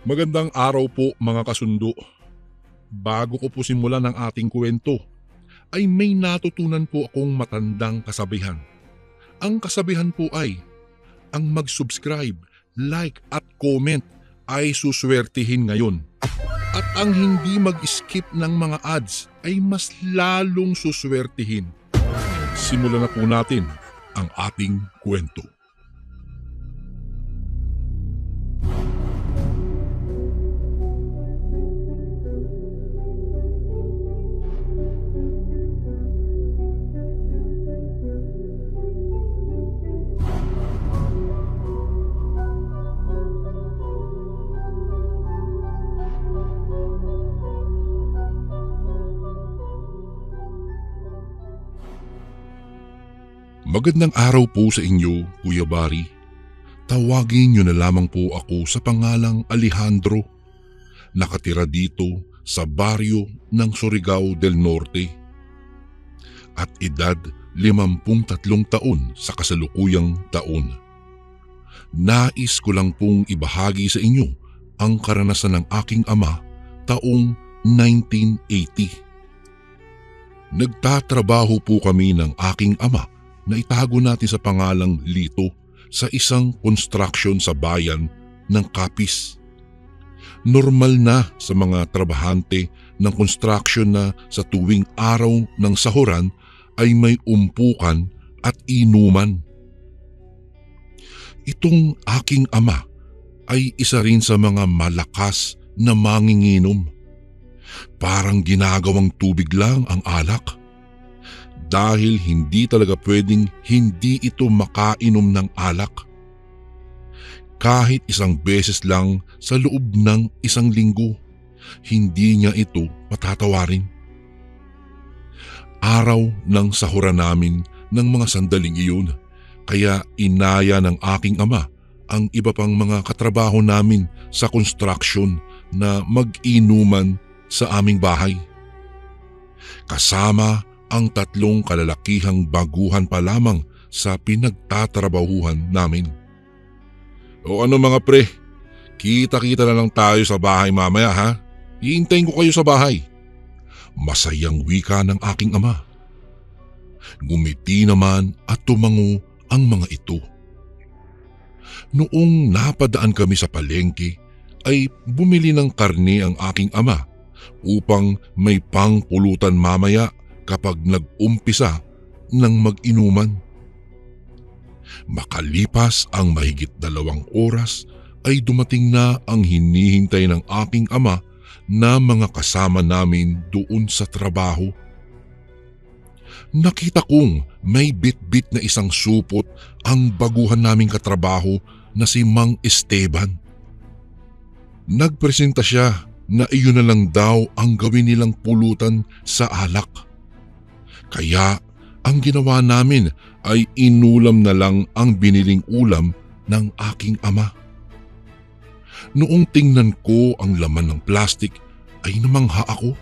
Magandang araw po mga kasundo. Bago ko po simulan ang ating kwento, ay may natutunan po akong matandang kasabihan. Ang kasabihan po ay, ang mag-subscribe, like at comment ay suswertihin ngayon. At ang hindi mag-skip ng mga ads ay mas lalong suswertihin. Simulan na po natin ang ating kwento. Magandang araw po sa inyo, Kuya Bari. Tawagin niyo na lamang po ako sa pangalang Alejandro. Nakatira dito sa baryo ng Surigao del Norte. At edad 53 taon sa kasalukuyang taon. Nais ko lang pong ibahagi sa inyo ang karanasan ng aking ama taong 1980. Nagtatrabaho po kami ng aking ama na itago natin sa pangalang Lito sa isang construction sa bayan ng Capiz. Normal na sa mga trabahante ng construction na sa tuwing araw ng sahuran ay may umpukan at inuman. Itong aking ama ay isa rin sa mga malakas na manginginom. Parang ginagawang tubig lang ang alak. Dahil hindi talaga pwedeng hindi ito makainom ng alak. Kahit isang beses lang sa loob ng isang linggo, hindi niya ito patatawarin. Araw ng sahuran namin ng mga sandaling iyon, kaya inaya ng aking ama ang iba pang mga katrabaho namin sa construction na mag-inuman sa aming bahay. Kasama ang 3 kalalakihang baguhan pa lamang sa pinagtatrabahuhan namin. O ano mga pre, kita-kita na lang tayo sa bahay mamaya ha? Iintayin ko kayo sa bahay. Masayang wika ng aking ama. Ngumiti naman at tumango ang mga ito. Noong napadaan kami sa palengke ay bumili ng karne ang aking ama upang may pangpulutan mamaya kapag nag-umpisa ng mag-inuman. Makalipas ang mahigit 2 oras ay dumating na ang hinihintay ng aking ama na mga kasama namin doon sa trabaho. Nakita kong may bit-bit na isang supot ang baguhan naming katrabaho na si Mang Esteban. Nagpresenta siya na iyon na lang daw ang gawin nilang pulutan sa alak. Kaya ang ginawa namin ay inulam na lang ang biniling ulam ng aking ama. Noong tingnan ko ang laman ng plastik ay namangha ako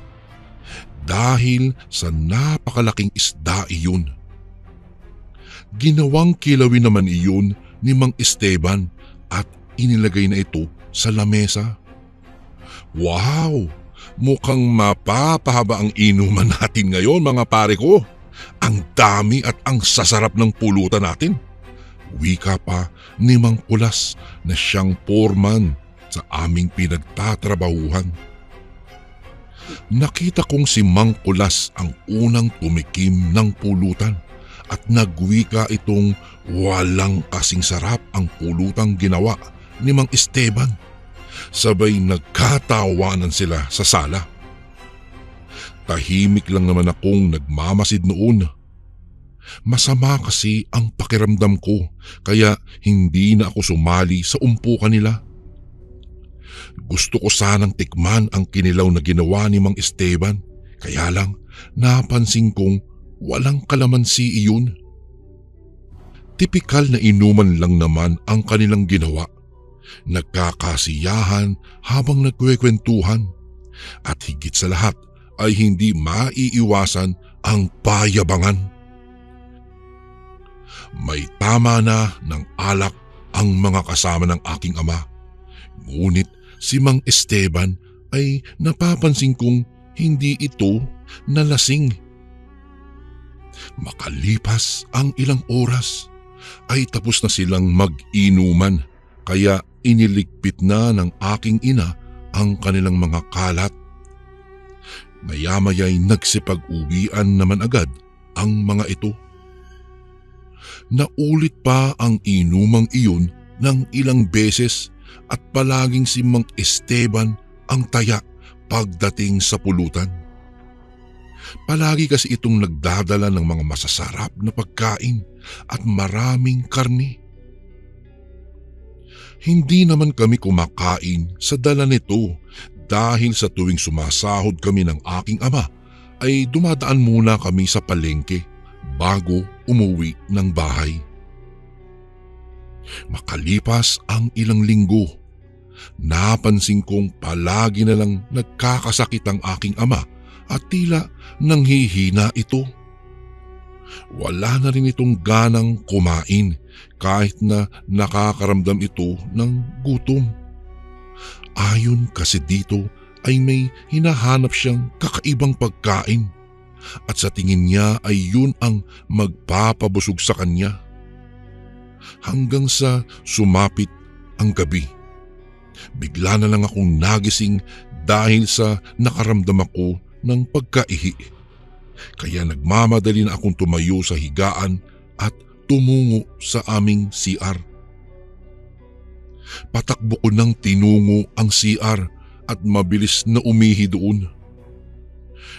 dahil sa napakalaking isda iyon. Ginawang kilawin naman iyon ni Mang Esteban at inilagay na ito sa lamesa. Wow! Mukhang mapapahaba ang inuman natin ngayon mga pare ko. Ang dami at ang sasarap ng pulutan natin. Wika pa ni Mang Kulas na siyang foreman sa aming pinagtatrabahuhan. Nakita kong si Mang Kulas ang unang tumikim ng pulutan at nagwika itong walang kasing sarap ang pulutang ginawa ni Mang Esteban. Sabay nagkatawanan sila sa sala. Tahimik lang naman akong nagmamasid noon. Masama kasi ang pakiramdam ko kaya hindi na ako sumali sa umpukan nila. Gusto ko sanang tikman ang kinilaw na ginawa ni Mang Esteban, kaya lang napansin kong walang kalamansi iyon. Tipikal na inuman lang naman ang kanilang ginawa. Nagkakasiyahan habang nagkwekwentuhan at higit sa lahat ay hindi maiiwasan ang payabangan. May tama na ng alak ang mga kasama ng aking ama. Ngunit Si Mang Esteban ay napapansin kong hindi ito nalasing. Makalipas ang ilang oras ay tapos na silang mag-inuman, kaya iniligpit na ng aking ina ang kanilang mga kalat. Maya-maya'y nagsipag-uwian naman agad ang mga ito. Naulit pa ang inumang iyon ng ilang beses at palaging si Mang Esteban ang taya pagdating sa pulutan. Palagi kasi itong nagdadala ng mga masasarap na pagkain at maraming karne. Hindi naman kami kumakain sa dala nito dahil sa tuwing sumasahod kami ng aking ama ay dumadaan muna kami sa palengke bago umuwi ng bahay. Makalipas ang ilang linggo, napansin kong palagi na lang nagkakasakit ang aking ama at tila nanghihina ito. Wala na rin itong ganang kumain kahit na nakakaramdam ito ng gutom. Ayon kasi dito ay may hinahanap siyang kakaibang pagkain at sa tingin niya ay yun ang magpapabusog sa kanya. Hanggang sa sumapit ang gabi. Bigla na lang akong nagising dahil sa nakaramdam ako ng pagkaihi. Kaya nagmamadali na akong tumayo sa higaan at tumungo sa aming CR. Patakbo ko ng tinungo ang CR at mabilis na umihi doon.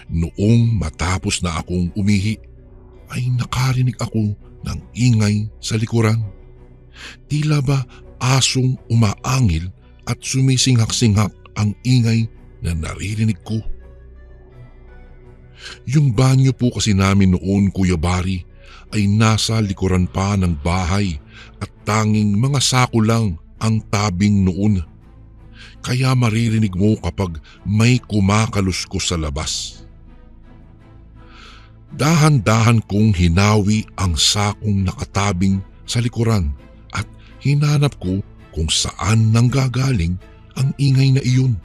Noong matapos na akong umihi, ay nakarinig ako ng ingay sa likuran. Tila ba asong umaangil at sumisinghak-singhak ang ingay na naririnig ko. Yung banyo po kasi namin noon, Kuya Bari, ay nasa likuran pa ng bahay at tanging mga sako lang ang tabing noon. Kaya maririnig mo kapag may kumakaluskos sa labas. Dahan-dahan kong hinawi ang sakong nakatabing sa likuran at hinanap ko kung saan nanggagaling ang ingay na iyon.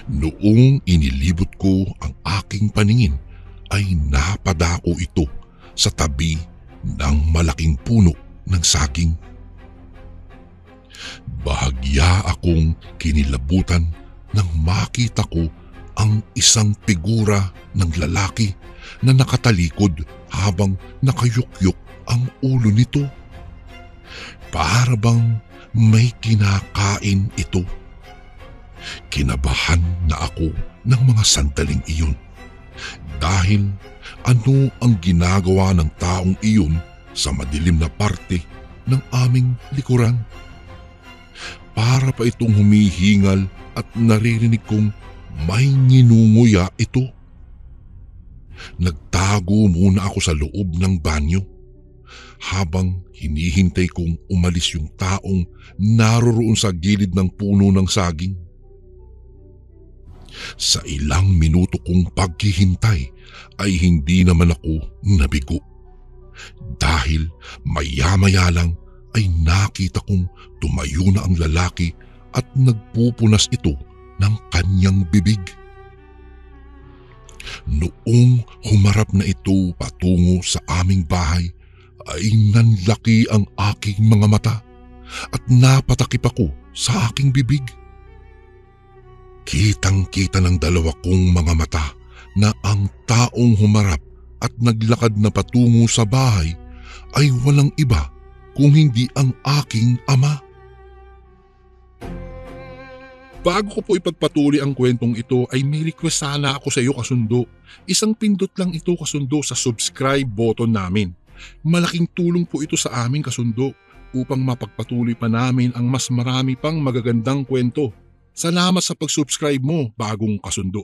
Noong inilibot ko ang aking paningin ay napadako ito sa tabi ng malaking puno ng saging. Bahagya akong kinilabutan nang makita ko ang isang figura ng lalaki na nakatalikod habang nakayukyuk ang ulo nito. Para bang may kinakain ito. Kinabahan na ako ng mga sandaling iyon dahil ano ang ginagawa ng taong iyon sa madilim na parte ng aming likuran. Para pa itong humihingal at naririnig kong may nginunguya ito. Nagtago muna ako sa loob ng banyo habang hinihintay kong umalis yung taong naroroon sa gilid ng puno ng saging. Sa ilang minuto kong paghihintay ay hindi naman ako nabigo dahil maya-maya lang ay nakita kong tumayo na ang lalaki at nagpupunas ito ng kanyang bibig. Noong humarap na ito patungo sa aming bahay ay nanlaki ang aking mga mata at napatakip ako sa aking bibig. Kitang-kita ng dalawa kong mga mata na ang taong humarap at naglakad na patungo sa bahay ay walang iba kung hindi ang aking ama. Bago ko po ipagpatuloy ang kwentong ito ay may request sana ako sa iyo, kasundo. Isang pindot lang ito, kasundo, sa subscribe button namin. Malaking tulong po ito sa amin, kasundo, upang mapagpatuloy pa namin ang mas marami pang magagandang kwento. Salamat sa pag-subscribe mo, bagong kasundo.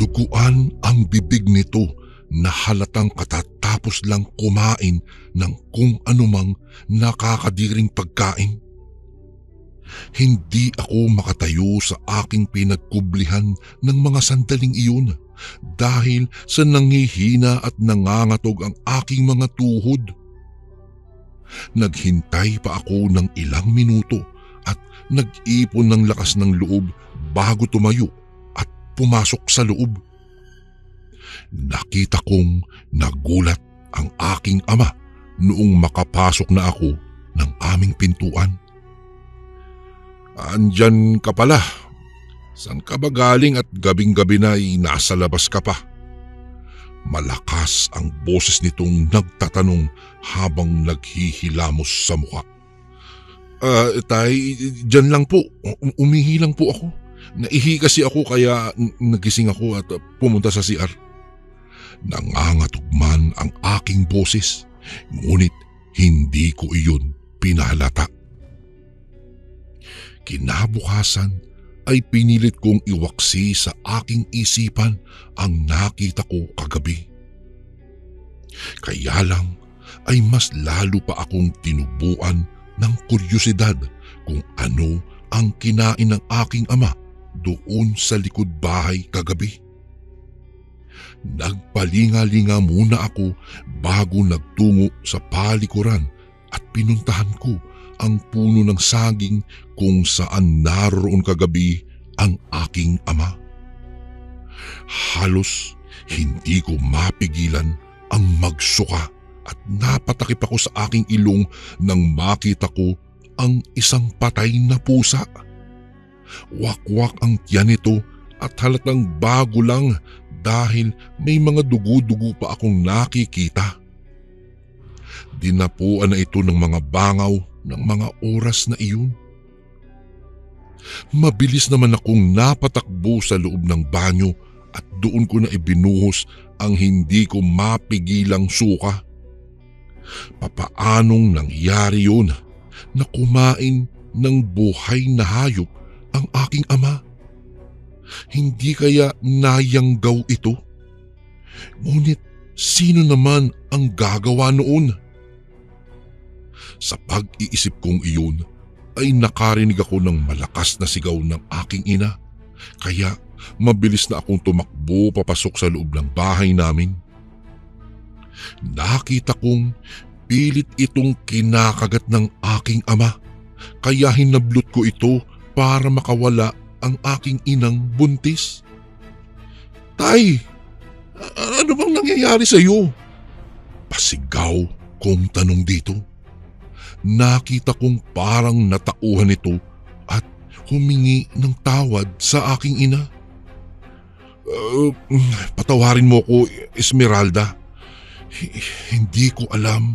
Duguan ang bibig nito na halatang katatapos lang kumain ng kung anumang nakakadiring pagkain. Hindi ako makatayo sa aking pinagkublihan ng mga sandaling iyon dahil sa nanghihina at nangangatog ang aking mga tuhod. Naghintay pa ako ng ilang minuto at nag-ipon ng lakas ng loob bago tumayo at pumasok sa loob. Nakita kong nagulat ang aking ama noong makapasok na ako ng aming pintuan. "Andyan ka pala. Saan ka ba galing at gabing-gabi na ay nasa labas ka pa?" Malakas ang boses nitong nagtatanong habang naghihilamos sa mukha. Tay, dyan lang po. Umihi lang po ako. Naihi kasi ako kaya nagising ako at pumunta sa CR. Nangangatugman ang aking boses, ngunit hindi ko iyon pinahalata. Kinabukasan ay pinilit kong iwaksi sa aking isipan ang nakita ko kagabi. Kaya lang ay mas lalo pa akong tinubuan ng kuryosidad kung ano ang kinain ng aking ama doon sa likod bahay kagabi. Nagpalinga-linga muna ako bago nagtungo sa palikuran at pinuntahan ko ang puno ng saging kung saan naroon kagabi ang aking ama. Halos hindi ko mapigilan ang magsuka at napatakip ako sa aking ilong nang makita ko ang isang patay na pusa. Wakwak ang tiyan nito at halatang bago lang dahil may mga dugo-dugo pa akong nakikita. Dinapuan na ito ng mga bangaw ng mga oras na iyon. Mabilis naman akong napatakbo sa loob ng banyo at doon ko na ibinuhos ang hindi ko mapigilang suka. Papaanong nangyari yun na kumain ng buhay na hayop ang aking ama? Hindi kaya nayanggaw ito? Ngunit sino naman ang gagawa noon? Sa pag-iisip kong iyon ay nakarinig ako ng malakas na sigaw ng aking ina, kaya mabilis na akong tumakbo papasok sa loob ng bahay namin. Nakita kong pilit itong kinakagat ng aking ama, kaya hinablot ko ito para makawala ang aking inang buntis. "Tay, ano bang nangyayari sa iyo?" Pasigaw kong tanong dito. Nakita kong parang natauhan ito at humingi ng tawad sa aking ina. Patawarin mo ko, Esmeralda. Hindi ko alam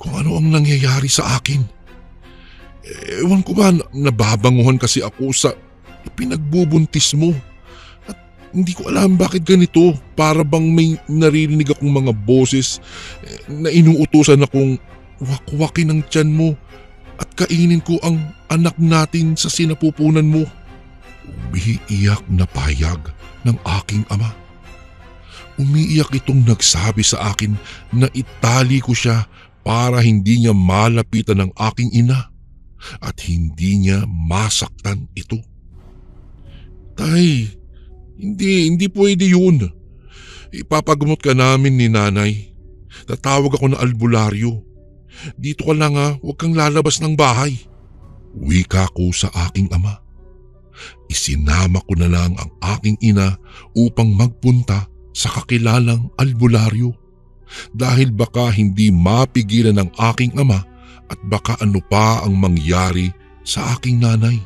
kung ano ang nangyayari sa akin. Ewan ko ba, nababanguhan kasi ako sa pinagbubuntis mo. At hindi ko alam bakit ganito. Para bang may naririnig akong mga boses na inuutusan akong wakwakin ang tiyan mo at kainin ko ang anak natin sa sinapupunan mo. Umiiyak na payag ng aking ama. Umiiyak itong nagsabi sa akin na itali ko siya para hindi niya malapitan ng aking ina at hindi niya masaktan ito. "Tay, hindi pwede yun. Ipapagamot ka namin ni nanay. Tatawag ako ng albularyo. Dito ka lang huwag kang lalabas ng bahay." Wika ko sa aking ama. Isinama ko na lang ang aking ina upang magpunta sa kakilalang albularyo dahil baka hindi mapigilan ng aking ama at baka ano pa ang mangyari sa aking nanay.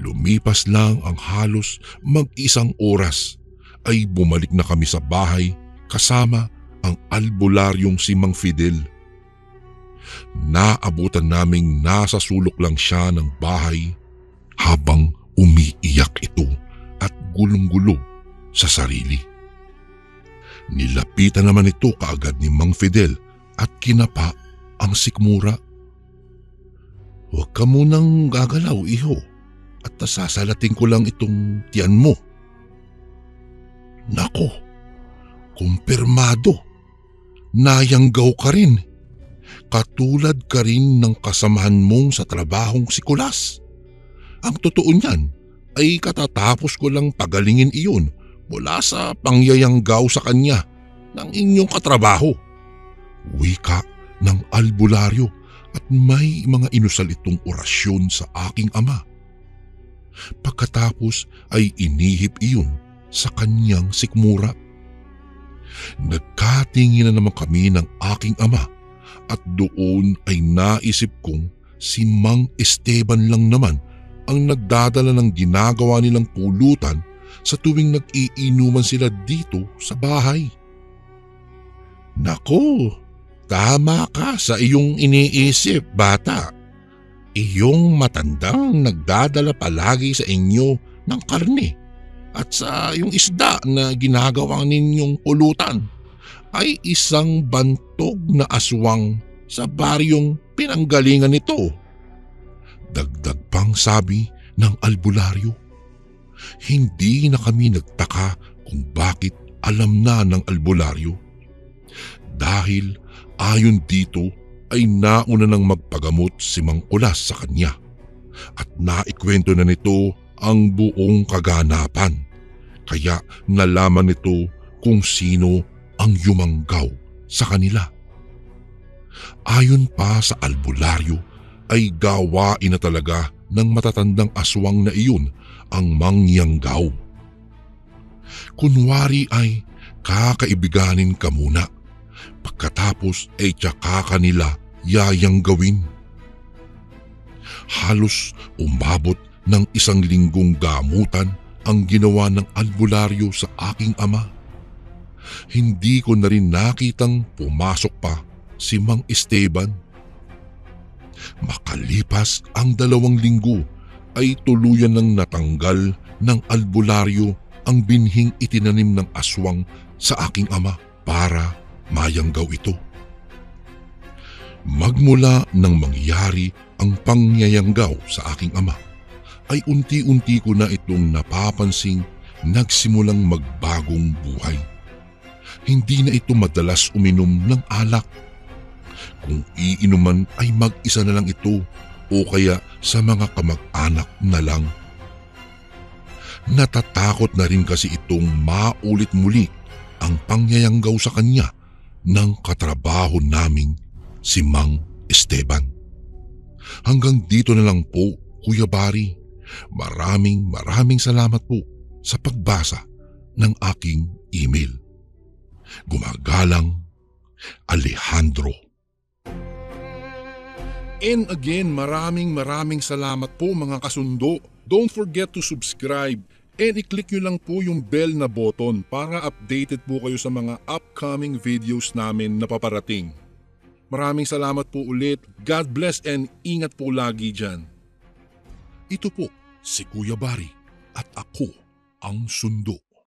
Lumipas lang ang halos mag-isang oras ay bumalik na kami sa bahay kasama ang albularyong si Mang Fidel. Naabutan naming nasa sulok lang siya ng bahay habang umiiyak ito at gulong-gulo sa sarili. Nilapitan naman ito kaagad ni Mang Fidel at kinapa ang sikmura. "Huwag ka munang gagalaw, iho, at sasalating ko lang itong tiyan mo." "Nako, kumpirmado. Nayanggaw ka rin. Katulad ka rin ng kasamahan mong sa trabahong si Kulas. Ang totoo niyan ay katatapos ko lang pagalingin iyon mula sa pangyayanggaw sa kanya ng inyong katrabaho." Wika ng albularyo at may mga inusal itong orasyon sa aking ama. Pagkatapos ay inihip iyon sa kanyang sikmura. Nagkatinginan naman kami ng aking ama at doon ay naisip kong si Mang Esteban lang naman ang nagdadala ng ginagawa nilang pulutan sa tuwing nag-iinuman sila dito sa bahay. Nako, tama ka sa iyong iniisip, bata. Iyong matandang nagdadala palagi sa inyo ng karne at sa yung isda na ginagawa ninyong pulutan ay isang bantog na aswang sa baryong pinanggalingan nito. Dagdag pang sabi ng albularyo. Hindi na kami nagtaka kung bakit alam na ng albularyo. Dahil ayon dito ay nauna nang magpagamot si Mang Kulas sa kanya at naikwento na nito ang buong kaganapan. Kaya nalaman nito kung sino ang yumanggaw sa kanila. Ayon pa sa albularyo ay gawain na talaga ng matatandang aswang na iyon ang mangyanggaw. Kunwari ay kakaibiganin ka muna. Pagkatapos ay tsaka kanila yayanggawin. Halos umabot ng 1 linggong gamutan ang ginawa ng albularyo sa aking ama. Hindi ko na rin nakitang pumasok pa si Mang Esteban. Makalipas ang 2 linggo ay tuluyan ng natanggal ng albularyo ang binhing itinanim ng aswang sa aking ama para mayanggaw ito. Magmula nang mangyari ang pangyayanggaw sa aking ama, ay unti-unti ko na itong napapansing nagsimulang magbagong buhay. Hindi na ito madalas uminom ng alak. Kung iinuman ay mag-isa na lang ito o kaya sa mga kamag-anak na lang. Natatakot na rin kasi itong maulit muli ang pangyayanggaw sa kanya ng katrabaho naming si Mang Esteban. Hanggang dito na lang po, Kuya Bari. Maraming salamat po sa pagbasa ng aking email. Gumagalang, Alejandro. And again, maraming salamat po mga kasundo. Don't forget to subscribe and i-click nyo lang po yung bell na button para updated po kayo sa mga upcoming videos namin na paparating. Maraming salamat po ulit. God bless and ingat po lagi dyan. Ito po si Kuya Bari at ako ang Sundo.